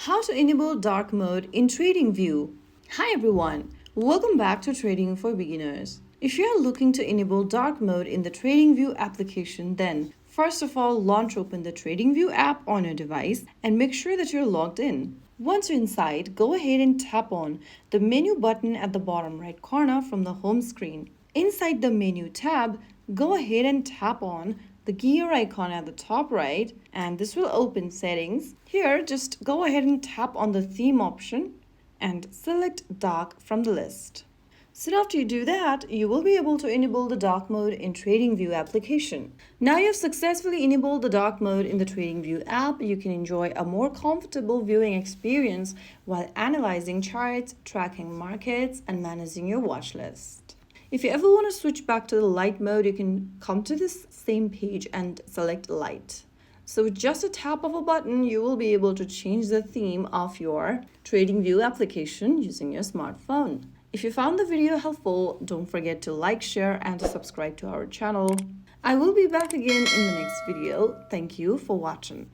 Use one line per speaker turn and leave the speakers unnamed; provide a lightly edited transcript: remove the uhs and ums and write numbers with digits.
How to enable dark mode in TradingView. Hi everyone, welcome back to Trading for Beginners. If you are looking to enable dark mode in the TradingView application, then first of all, launch open the TradingView app on your device and make sure that you're logged in. Once you're inside, go ahead and tap on the menu button at the bottom right corner from the home screen. Inside the menu tab, go ahead and tap on the gear icon at the top right, and this will open settings. Here, just go ahead and tap on the theme option and select dark from the list. Soon after you do that, you will be able to enable the dark mode in TradingView application. Now you have successfully enabled the dark mode in the TradingView app, you can enjoy a more comfortable viewing experience while analyzing charts, tracking markets, and managing your watch list. If you ever want to switch back to the light mode, you can come to this same page and select light. So with just a tap of a button, you will be able to change the theme of your TradingView application using your smartphone. If you found the video helpful, don't forget to like, share, and to subscribe to our channel. I will be back again in the next video. Thank you for watching.